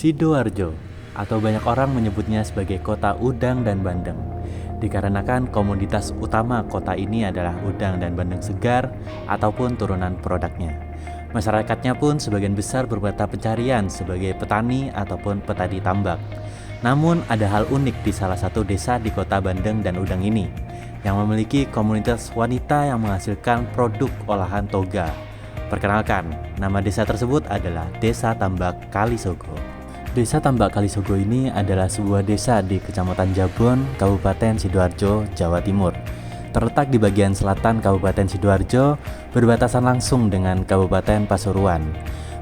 Sidoarjo, atau banyak orang menyebutnya sebagai kota udang dan bandeng, dikarenakan komoditas utama kota ini adalah udang dan bandeng segar ataupun turunan produknya. Masyarakatnya pun sebagian besar bermata pencarian sebagai petani ataupun petani tambak. Namun ada hal unik di salah satu desa di kota Bandeng dan Udang ini, yang memiliki komunitas wanita yang menghasilkan produk olahan toga. Perkenalkan, nama desa tersebut adalah Desa Tambak Kalisogo. Desa Tambak Kalisogo ini adalah sebuah desa di Kecamatan Jabon, Kabupaten Sidoarjo, Jawa Timur. Terletak di bagian selatan Kabupaten Sidoarjo, berbatasan langsung dengan Kabupaten Pasuruan.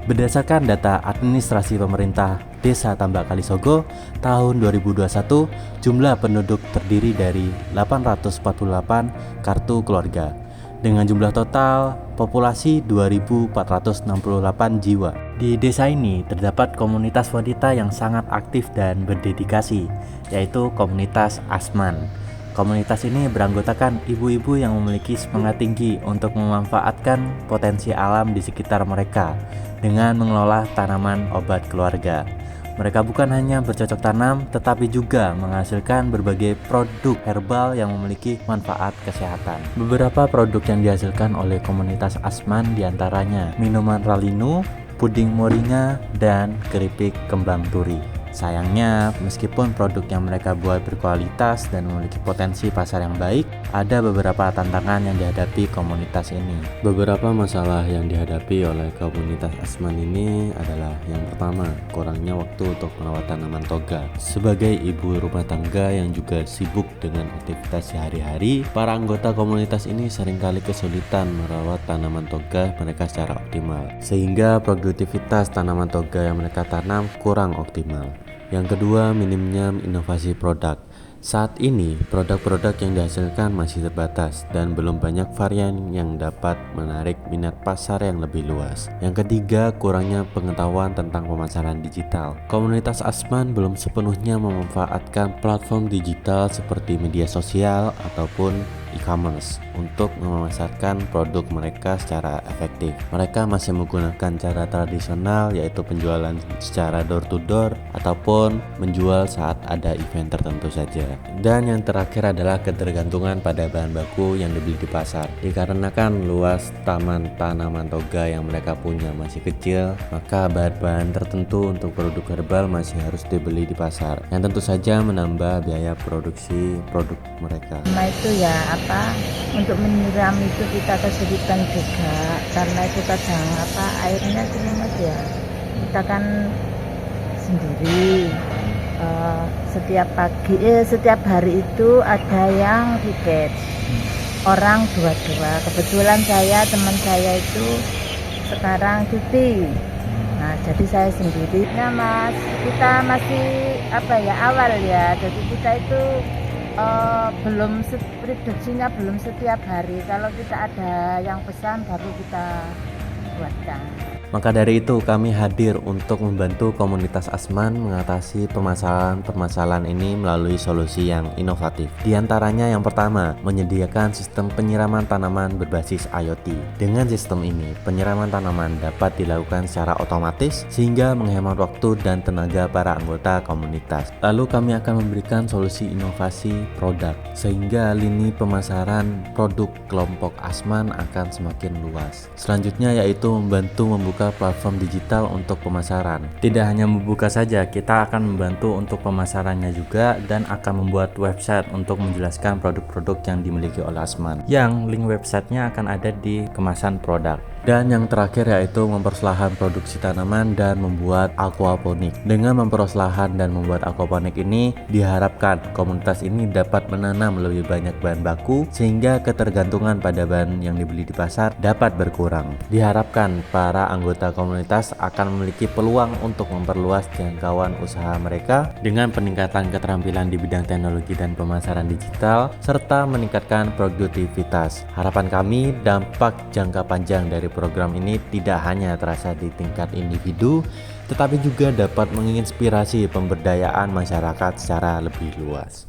Berdasarkan data administrasi pemerintah Desa Tambak Kalisogo tahun 2021, jumlah penduduk terdiri dari 848 kartu keluarga, dengan jumlah total populasi 2.468 jiwa. Di desa ini terdapat komunitas wanita yang sangat aktif dan berdedikasi, yaitu komunitas Asman. Komunitas ini beranggotakan ibu-ibu yang memiliki semangat tinggi untuk memanfaatkan potensi alam di sekitar mereka dengan mengelola tanaman obat keluarga. Mereka bukan hanya bercocok tanam, tetapi juga menghasilkan berbagai produk herbal yang memiliki manfaat kesehatan. Beberapa produk yang dihasilkan oleh komunitas Asman diantaranya minuman Ralino, puding moringa, dan keripik kembang turi. Sayangnya, meskipun produk yang mereka buat berkualitas dan memiliki potensi pasar yang baik, ada beberapa tantangan yang dihadapi komunitas ini. Beberapa masalah yang dihadapi oleh komunitas Asman ini adalah yang pertama, kurangnya waktu untuk merawat tanaman toga. Sebagai ibu rumah tangga yang juga sibuk dengan aktivitas sehari-hari, para anggota komunitas ini seringkali kesulitan merawat tanaman toga mereka secara optimal, sehingga produktivitas tanaman toga yang mereka tanam kurang optimal. Yang kedua, minimnya inovasi produk. Saat ini, produk-produk yang dihasilkan masih terbatas dan belum banyak varian yang dapat menarik minat pasar yang lebih luas. Yang ketiga, kurangnya pengetahuan tentang pemasaran digital. Komunitas Asman belum sepenuhnya memanfaatkan platform digital seperti media sosial ataupun e-commerce untuk memasarkan produk mereka secara efektif. Mereka masih menggunakan cara tradisional, yaitu penjualan secara door to door ataupun menjual saat ada event tertentu saja. Dan yang terakhir adalah ketergantungan pada bahan baku yang dibeli di pasar. Dikarenakan luas taman tanaman toga yang mereka punya masih kecil, maka bahan-bahan tertentu untuk produk herbal masih harus dibeli di pasar, yang tentu saja menambah biaya produksi produk mereka. Itu ya untuk menyiram itu kita kesulitan juga, karena itu kadang airnya cuma ya kita kan sendiri. Setiap hari itu ada yang piket, orang dua-dua. Kebetulan teman saya itu sekarang cuti. Nah, jadi saya sendiri. Nah, Mas, kita masih awal ya. Jadi kita itu belum produksinya belum setiap hari. Kalau kita ada yang pesan baru kita buatkan. Maka dari itu kami hadir untuk membantu komunitas Asman mengatasi permasalahan ini melalui solusi yang inovatif. Di antaranya yang pertama, menyediakan sistem penyiraman tanaman berbasis IoT. Dengan sistem ini, penyiraman tanaman dapat dilakukan secara otomatis sehingga menghemat waktu dan tenaga para anggota komunitas. Lalu kami akan memberikan solusi inovasi produk sehingga lini pemasaran produk kelompok Asman akan semakin luas. Selanjutnya yaitu membantu membuka platform digital untuk pemasaran. Tidak hanya membuka saja, kita akan membantu untuk pemasarannya juga dan akan membuat website untuk menjelaskan produk-produk yang dimiliki oleh Asman, yang link websitenya akan ada di kemasan produk. Dan yang terakhir yaitu memperluas lahan produksi tanaman dan membuat aquaponik. Dengan memperluas lahan dan membuat aquaponik ini, diharapkan komunitas ini dapat menanam lebih banyak bahan baku sehingga ketergantungan pada bahan yang dibeli di pasar dapat berkurang. Diharapkan para anggota komunitas akan memiliki peluang untuk memperluas jangkauan usaha mereka dengan peningkatan keterampilan di bidang teknologi dan pemasaran digital serta meningkatkan produktivitas. Harapan kami, dampak jangka panjang dari program ini tidak hanya terasa di tingkat individu, tetapi juga dapat menginspirasi pemberdayaan masyarakat secara lebih luas.